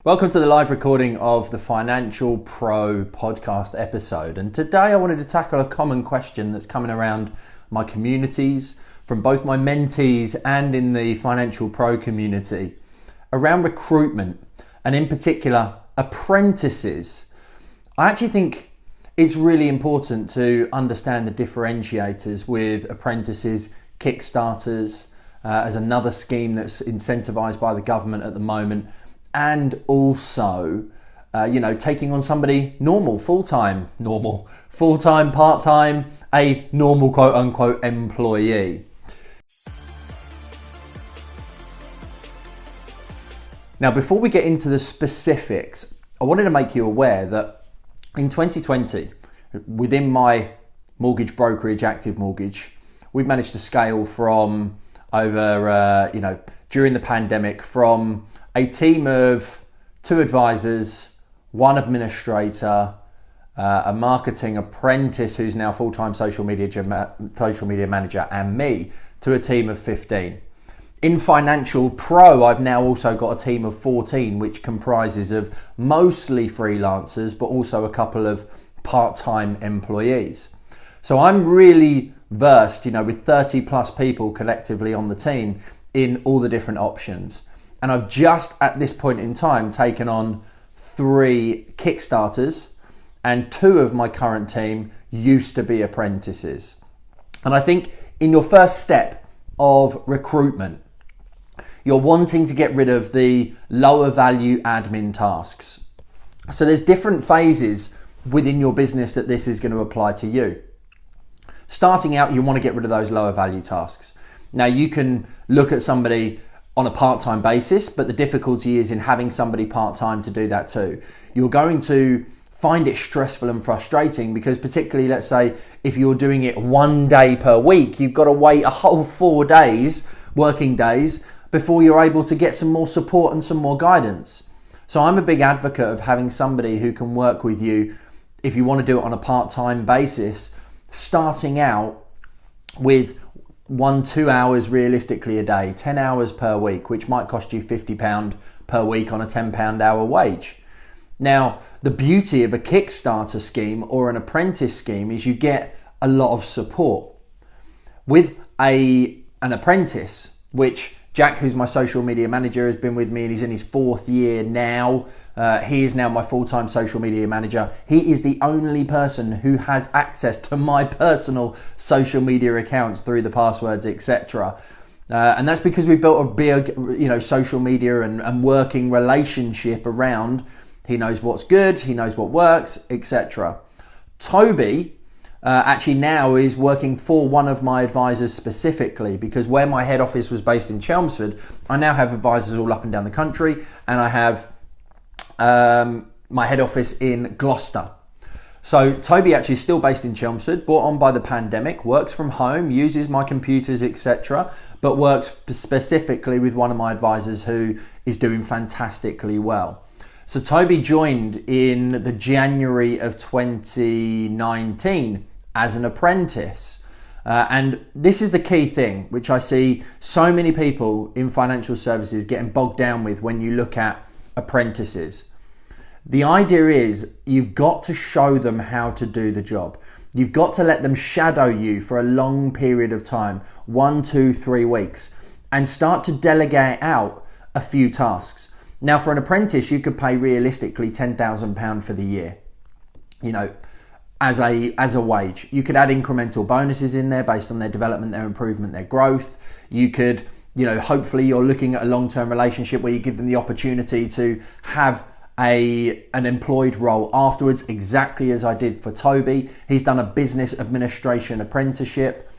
Welcome to the live recording of the Financial Pro podcast episode. And today I wanted to tackle a common question that's coming around my communities, from both my mentees and in the Financial Pro community, around recruitment and in particular apprentices. I actually think it's really important to understand the differentiators with apprentices, Kickstarters, as another scheme that's incentivized by the government at the moment. And also, taking on somebody full-time, part-time, a normal quote-unquote employee. Now, before we get into the specifics, I wanted to make you aware that in 2020, within my mortgage brokerage, Active Mortgage, we've managed to scale from during the pandemic, from a team of 2 advisors, 1 administrator, a marketing apprentice who's now full-time social media manager, and me, to a team of 15. In Financial Pro, I've now also got a team of 14, which comprises of mostly freelancers, but also a couple of part-time employees. So I'm really versed, with 30 plus people collectively on the team in all the different options. And I've just at this point in time taken on 3 Kickstarters, and 2 of my current team used to be apprentices. And I think in your first step of recruitment, you're wanting to get rid of the lower value admin tasks. So there's different phases within your business that this is going to apply to you. Starting out, you want to get rid of those lower value tasks. Now you can look at somebody on a part-time basis, but the difficulty is in having somebody part-time to do that too. You're going to find it stressful and frustrating because, particularly, let's say if you're doing it 1 day per week, you've got to wait a whole 4 days, working days, before you're able to get some more support and some more guidance. So I'm a big advocate of having somebody who can work with you if you want to do it on a part-time basis, starting out with 1-2 hours realistically a day, 10 hours per week, which might cost you £50 per week on a £10 hour wage. Now, the beauty of a Kickstarter scheme or an apprentice scheme is you get a lot of support. With an apprentice, which Jack, who's my social media manager, has been with me and he's in his 4th year now. He is now my full-time social media manager. He is the only person who has access to my personal social media accounts through the passwords, etc. And that's because we built a big, social media and working relationship around. He knows what's good, he knows what works, etc. Toby actually now is working for one of my advisors specifically, because where my head office was based in Chelmsford, I now have advisors all up and down the country, and I have my head office in Gloucester. So Toby actually is still based in Chelmsford, brought on by the pandemic, works from home, uses my computers, etc., but works specifically with one of my advisors who is doing fantastically well. So Toby joined in the January of 2019 as an apprentice. And this is the key thing, which I see so many people in financial services getting bogged down with when you look at apprentices. The idea is you've got to show them how to do the job. You've got to let them shadow you for a long period of time, 1, 2, 3 weeks, and start to delegate out a few tasks. Now, for an apprentice, you could pay realistically £10,000 for the year, as a wage. You could add incremental bonuses in there based on their development, their improvement, their growth. You could, hopefully you're looking at a long-term relationship where you give them the opportunity to have an employed role afterwards, exactly as I did for Toby. He's done a business administration apprenticeship.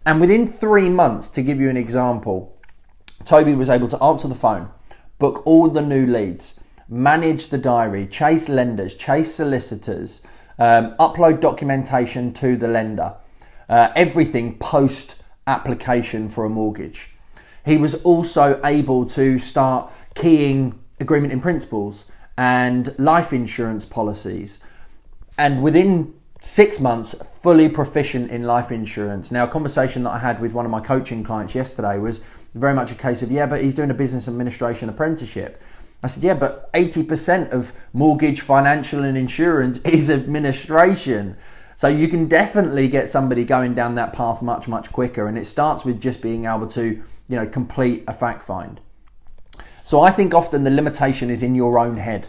And within 3 months, to give you an example, Toby was able to answer the phone, book all the new leads, manage the diary, chase lenders, chase solicitors, upload documentation to the lender, everything post application for a mortgage. He was also able to start keying agreement in principles and life insurance policies, and within 6 months fully proficient in life insurance. Now, a conversation that I had with one of my coaching clients yesterday was very much a case of, yeah, but he's doing a business administration apprenticeship. I said, yeah, but 80% of mortgage, financial and insurance is administration. So you can definitely get somebody going down that path much, much quicker. And it starts with just being able to, complete a fact find. So I think often the limitation is in your own head.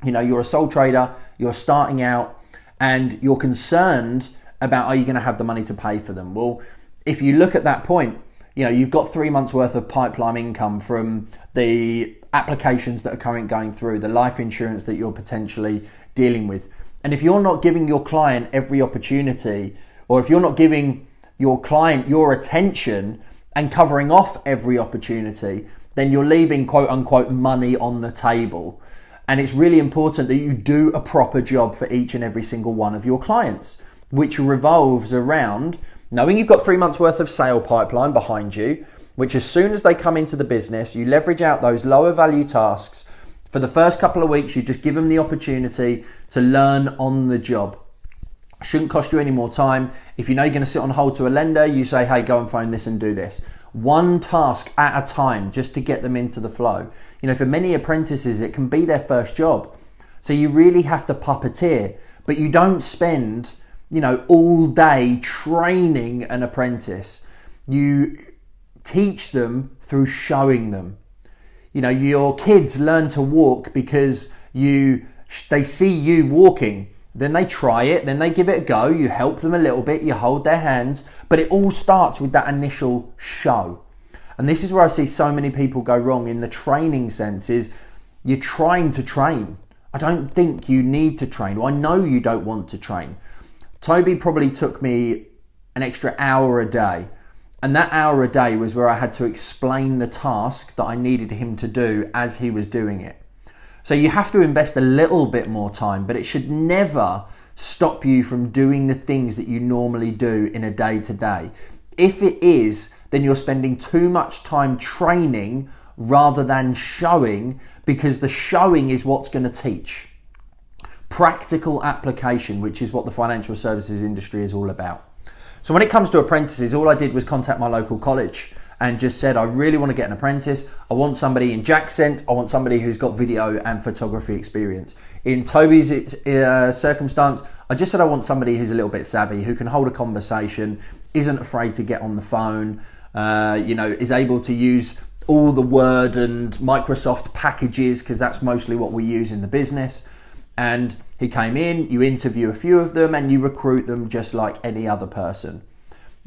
You're a sole trader, you're starting out, and you're concerned about, are you going to have the money to pay for them? Well, if you look at that point, you've got 3 months worth of pipeline income from the applications that are currently going through, the life insurance that you're potentially dealing with. And if you're not giving your client every opportunity, or if you're not giving your client your attention and covering off every opportunity, then you're leaving quote unquote money on the table. And it's really important that you do a proper job for each and every single one of your clients, which revolves around knowing you've got 3 months worth of sale pipeline behind you, which as soon as they come into the business, you leverage out those lower value tasks. For the first couple of weeks, you just give them the opportunity to learn on the job. Shouldn't cost you any more time. If you know you're going to sit on hold to a lender, you say, hey, go and phone this and do this. One task at a time, just to get them into the flow. For many apprentices, it can be their first job. So you really have to puppeteer, but you don't spend, all day training an apprentice. You teach them through showing them. Your kids learn to walk because they see you walking. Then they try it, then they give it a go, you help them a little bit, you hold their hands, but it all starts with that initial show. And this is where I see so many people go wrong in the training sense, is you're trying to train. I don't think you need to train. Well, I know you don't want to train. Toby probably took me an extra hour a day. And that hour a day was where I had to explain the task that I needed him to do as he was doing it. So you have to invest a little bit more time, but it should never stop you from doing the things that you normally do in a day to day. If it is, then you're spending too much time training rather than showing, because the showing is what's going to teach. Practical application, which is what the financial services industry is all about. So when it comes to apprentices, all I did was contact my local college and just said, I really want to get an apprentice. I want somebody in Jack's sense. I want somebody who's got video and photography experience. In Toby's circumstance, I just said I want somebody who's a little bit savvy, who can hold a conversation, isn't afraid to get on the phone, is able to use all the Word and Microsoft packages, because that's mostly what we use in the business. And he came in, you interview a few of them and you recruit them just like any other person.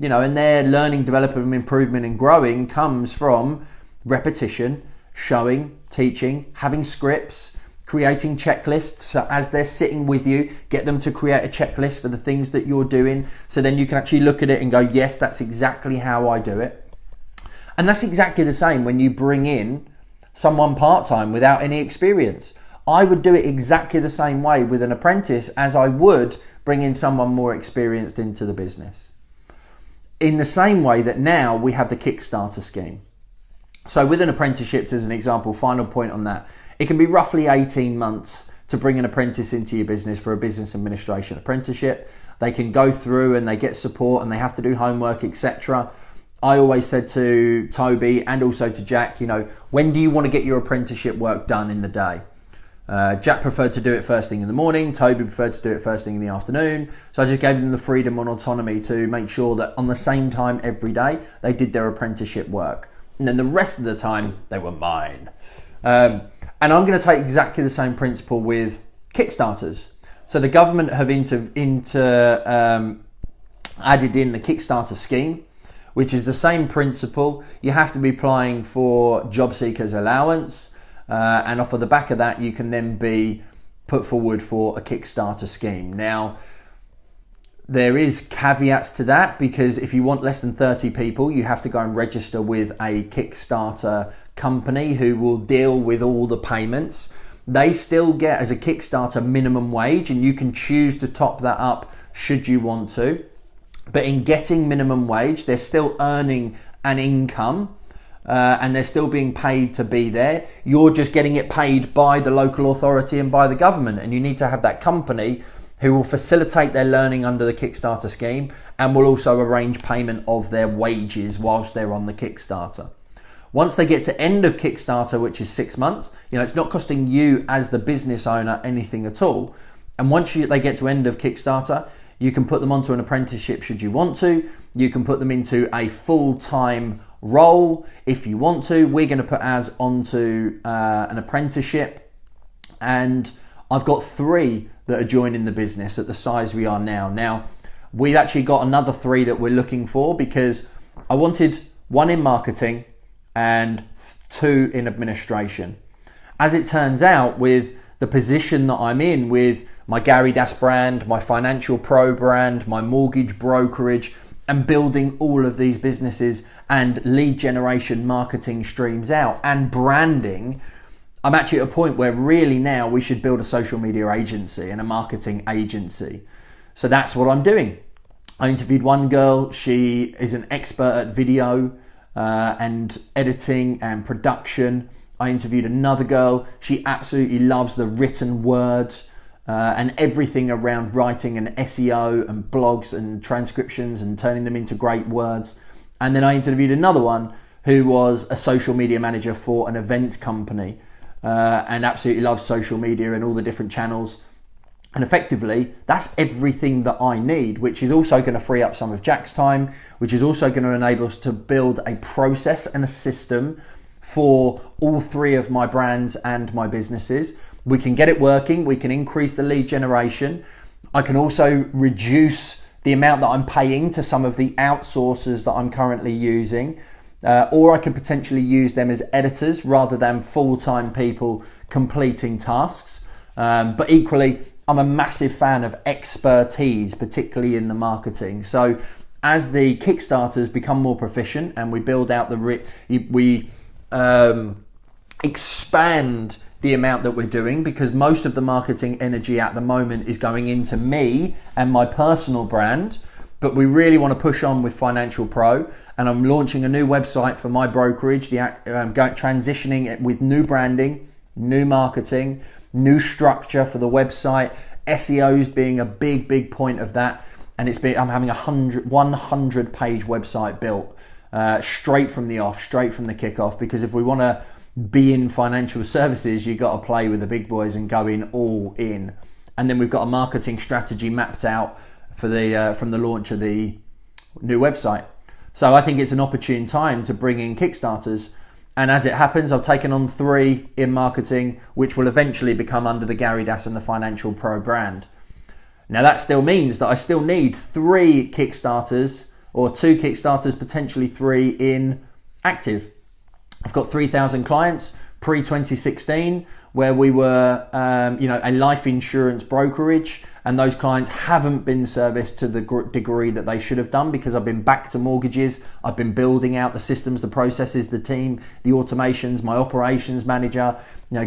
And their learning, development, improvement and growing comes from repetition, showing, teaching, having scripts, creating checklists. So as they're sitting with you, get them to create a checklist for the things that you're doing. So then you can actually look at it and go, yes, that's exactly how I do it. And that's exactly the same when you bring in someone part-time without any experience. I would do it exactly the same way with an apprentice as I would bring in someone more experienced into the business. In the same way that now we have the Kickstarter scheme. So with an apprenticeship, as an example, final point on that, it can be roughly 18 months to bring an apprentice into your business for a business administration apprenticeship. They can go through and they get support and they have to do homework, etc. I always said to Toby and also to Jack, when do you want to get your apprenticeship work done in the day? Jack preferred to do it first thing in the morning. Toby preferred to do it first thing in the afternoon. So I just gave them the freedom and autonomy to make sure that on the same time every day, they did their apprenticeship work. And then the rest of the time, they were mine. And I'm going to take exactly the same principle with Kickstarters. So the government have added in the Kickstarter scheme, which is the same principle. You have to be applying for job seekers allowance. And off of the back of that, you can then be put forward for a Kickstarter scheme. Now, there is caveats to that, because if you want less than 30 people, you have to go and register with a Kickstarter company who will deal with all the payments. They still get, as a Kickstarter, minimum wage, and you can choose to top that up should you want to. But in getting minimum wage, they're still earning an income. And they're still being paid to be there. You're just getting it paid by the local authority and by the government, and you need to have that company who will facilitate their learning under the Kickstarter scheme and will also arrange payment of their wages whilst they're on the Kickstarter. Once they get to end of Kickstarter, which is 6 months, it's not costing you as the business owner anything at all. And once they get to end of Kickstarter, you can put them onto an apprenticeship should you want to. You can put them into a full-time role if you want to. We're going to put ours onto an apprenticeship, and I've got 3 that are joining the business at the size we are now. Now, we've actually got another 3 that we're looking for, because I wanted 1 in marketing and 2 in administration. As it turns out, with the position that I'm in with my Gary Das brand, my Financial Pro brand, my mortgage brokerage, and building all of these businesses and lead generation marketing streams out and branding, I'm actually at a point where really now we should build a social media agency and a marketing agency. So that's what I'm doing. I interviewed one girl. She is an expert at video and editing and production. I interviewed another girl. She absolutely loves the written word and everything around writing and SEO and blogs and transcriptions and turning them into great words. And then I interviewed another one who was a social media manager for an events company and absolutely loves social media and all the different channels. And effectively, that's everything that I need, which is also going to free up some of Jack's time, which is also going to enable us to build a process and a system for all 3 of my brands and my businesses. We can get it working. We can increase the lead generation. I can also reduce the amount that I'm paying to some of the outsourcers that I'm currently using, or I could potentially use them as editors rather than full-time people completing tasks. But equally, I'm a massive fan of expertise, particularly in the marketing. So as the Kickstarters become more proficient and we build out we expand the amount that we're doing, because most of the marketing energy at the moment is going into me and my personal brand, but we really want to push on with Financial Pro, and I'm launching a new website for my brokerage, transitioning it with new branding, new marketing, new structure for the website, SEOs being a big point of that, and I'm having a 100 page website built straight from the kickoff, because if we want to be in financial services, you got to play with the big boys and go in all in. And then we've got a marketing strategy mapped out for the from the launch of the new website. So I think it's an opportune time to bring in Kickstarters. And as it happens, I've taken on 3 in marketing, which will eventually become under the Gary Das and the Financial Pro brand. Now that still means that I still need 3 Kickstarters, or 2 Kickstarters, potentially 3 in active. I've got 3,000 clients pre-2016, where we were a life insurance brokerage, and those clients haven't been serviced to the degree that they should have done, because I've been back to mortgages. I've been building out the systems, the processes, the team, the automations, my operations manager,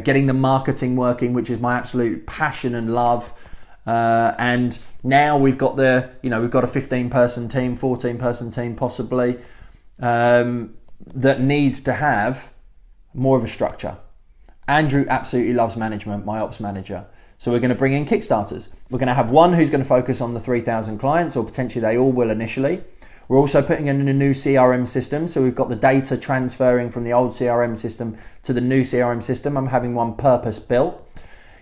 getting the marketing working, which is my absolute passion and love. And now we've got a 15-person team, 14-person team possibly, that needs to have more of a structure. Andrew absolutely loves management, my ops manager. So we're going to bring in Kickstarters. We're going to have one who's going to focus on the 3,000 clients, or potentially they all will initially. We're also putting in a new CRM system. So we've got the data transferring from the old CRM system to the new CRM system. I'm having one purpose built.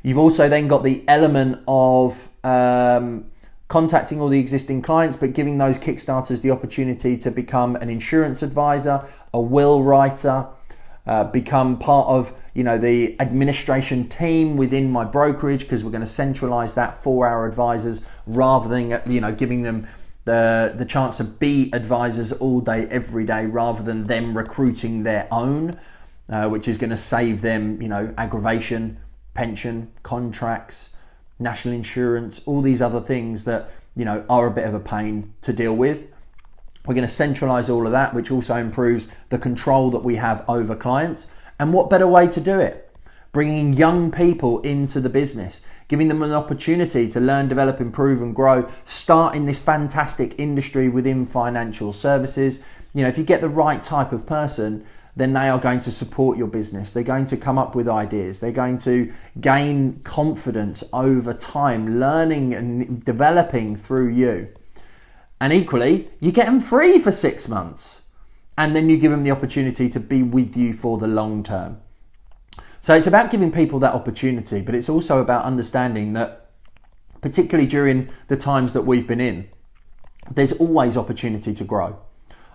You've also then got the element of contacting all the existing clients, but giving those Kickstarters the opportunity to become an insurance advisor, a will writer, become part of the administration team within my brokerage, because we're going to centralize that for our advisors, rather than giving them the chance to be advisors all day every day, rather than them recruiting their own, which is going to save them aggravation, pension, contracts, national insurance, all these other things that are a bit of a pain to deal with. We're going to centralize all of that, which also improves the control that we have over clients. And what better way to do it? Bringing young people into the business, giving them an opportunity to learn, develop, improve and grow, start in this fantastic industry within financial services. If you get the right type of person, then they are going to support your business. They're going to come up with ideas. They're going to gain confidence over time, learning and developing through you. And equally, you get them free for 6 months. and then you give them the opportunity to be with you for the long term. So it's about giving people that opportunity, but it's also about understanding that, particularly during the times that we've been in, there's always opportunity to grow.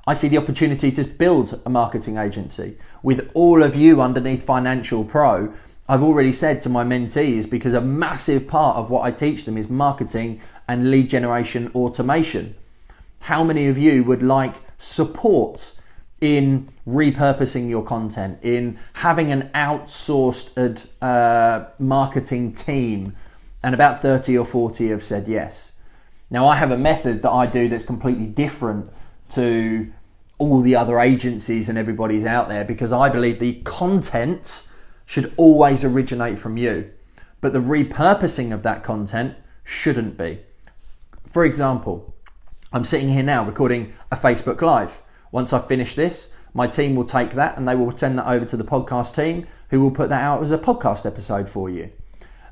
I see the opportunity to build a marketing agency with all of you underneath Financial Pro. I've already said to my mentees, because a massive part of what I teach them is marketing and lead generation automation. How many of you would like support in repurposing your content, in having an outsourced marketing team? And about 30 or 40 have said yes. Now, I have a method that I do that's completely different to all the other agencies and everybody's out there, because I believe the content should always originate from you, but the repurposing of that content shouldn't be. For example, I'm sitting here now recording a Facebook Live. Once I finish this, my team will take that and they will send that over to the podcast team, who will put that out as a podcast episode for you.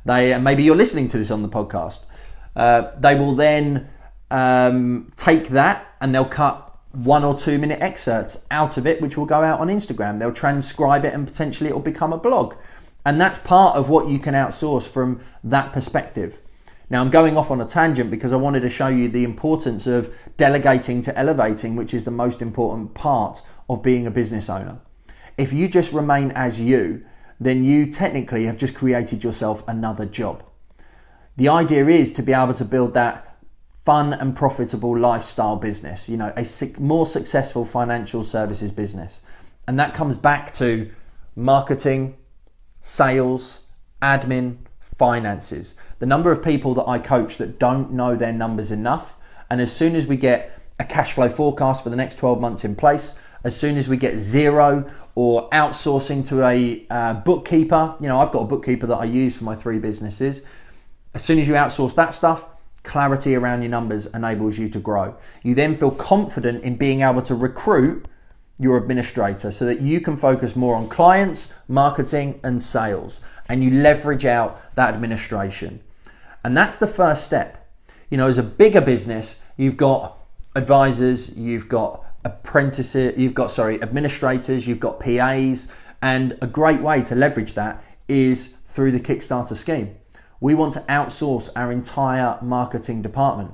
Maybe you're listening to this on the podcast. They will then take that and they'll cut 1 or 2 minute excerpts out of it, which will go out on Instagram. They'll transcribe it and potentially it will become a blog. And that's part of what you can outsource from that perspective. Now, I'm going off on a tangent because I wanted to show you the importance of delegating to elevating, which is the most important part of being a business owner. If you just remain as you, then you technically have just created yourself another job. The idea is to be able to build that fun and profitable lifestyle business, you know, a more successful financial services business. And that comes back to marketing, sales, admin, finances. The number of people that I coach that don't know their numbers enough, and as soon as we get a cash flow forecast for the next 12 months in place, as soon as we get zero or outsourcing to a bookkeeper, you know, I've got a bookkeeper that I use for my 3 businesses. As soon as you outsource that stuff, clarity around your numbers enables you to grow. You then feel confident in being able to recruit your administrator so that you can focus more on clients, marketing, and sales, and you leverage out that administration. And that's the first step. You know, as a bigger business, you've got advisors, you've got apprentices, administrators, you've got PAs, and a great way to leverage that is through the Kickstarter scheme. We want to outsource our entire marketing department.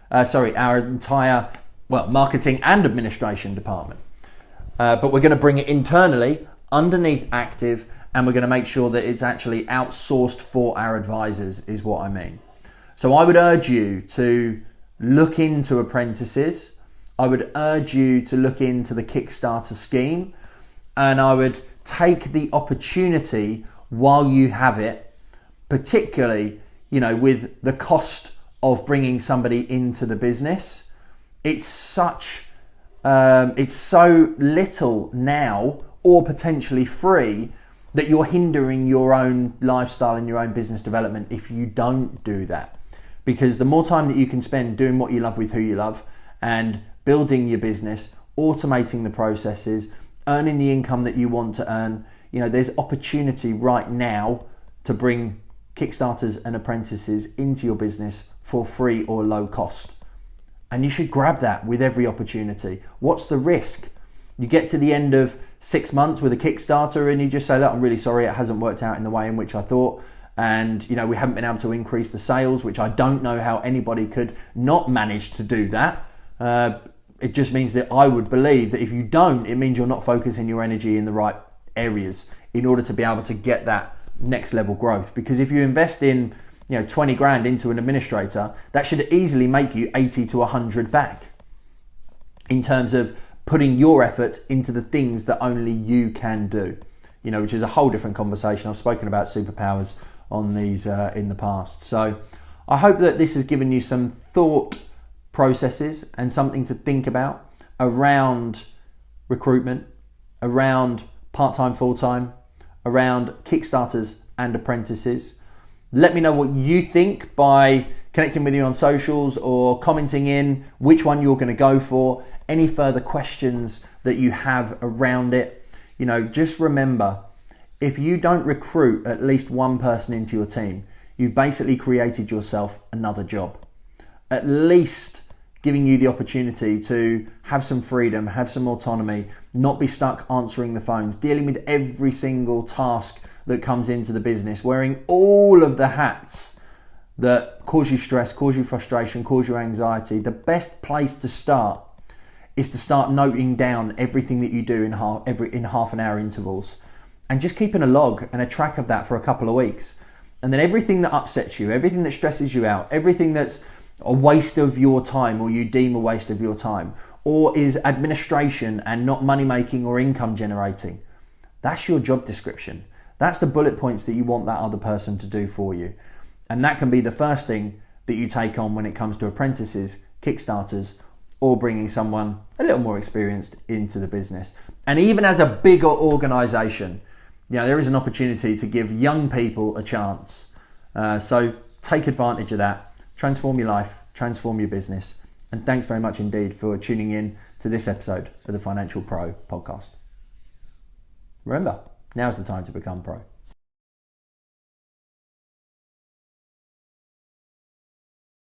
Marketing and administration department. But we're going to bring it internally underneath Active, and we're going to make sure that it's actually outsourced for our advisors, is what I mean. So I would urge you to look into Apprentices. I would urge you to look into the Kickstarter scheme, and I would take the opportunity while you have it, particularly, you know, with the cost of bringing somebody into the business. It's so little now, or potentially free, that you're hindering your own lifestyle and your own business development if you don't do that. Because the more time that you can spend doing what you love with who you love and building your business, automating the processes, earning the income that you want to earn, you know, there's opportunity right now to bring Kickstarters and Apprentices into your business for free or low cost. And you should grab that with every opportunity. What's the risk? You get to the end of 6 months with a Kickstarter and you just say, look, I'm really sorry, it hasn't worked out in the way in which I thought. And, you know, we haven't been able to increase the sales, which I don't know how anybody could not manage to do that. It just means that I would believe that if you don't, it means you're not focusing your energy in the right areas in order to be able to get that next level growth. Because if you invest in, you know, 20 grand into an administrator, that should easily make you 80 to 100 back in terms of putting your efforts into the things that only you can do, you know, which is a whole different conversation. I've spoken about superpowers on these in the past. So I hope that this has given you some thought processes and something to think about around recruitment, around part-time, full-time, around Kickstarters and Apprentices. Let me know what you think by connecting with you on socials or commenting in which one you're going to go for. Any further questions that you have around it. You know, just remember, if you don't recruit at least one person into your team, you've basically created yourself another job. At least giving you the opportunity to have some freedom, have some autonomy, not be stuck answering the phones, dealing with every single task that comes into the business, wearing all of the hats that cause you stress, cause you frustration, cause you anxiety. The best place to start is to start noting down everything that you do in half an hour intervals, and just keeping a log and a track of that for a couple of weeks. And then everything that upsets you, everything that stresses you out, everything that's a waste of your time, or you deem a waste of your time, or is administration and not money making or income generating, that's your job description. That's the bullet points that you want that other person to do for you. And that can be the first thing that you take on when it comes to apprentices, Kickstarters, or bringing someone a little more experienced into the business. And even as a bigger organization, there is an opportunity to give young people a chance. So take advantage of that. Transform your life, transform your business. And thanks very much indeed for tuning in to this episode of the Financial Pro podcast. Remember, now's the time to become pro.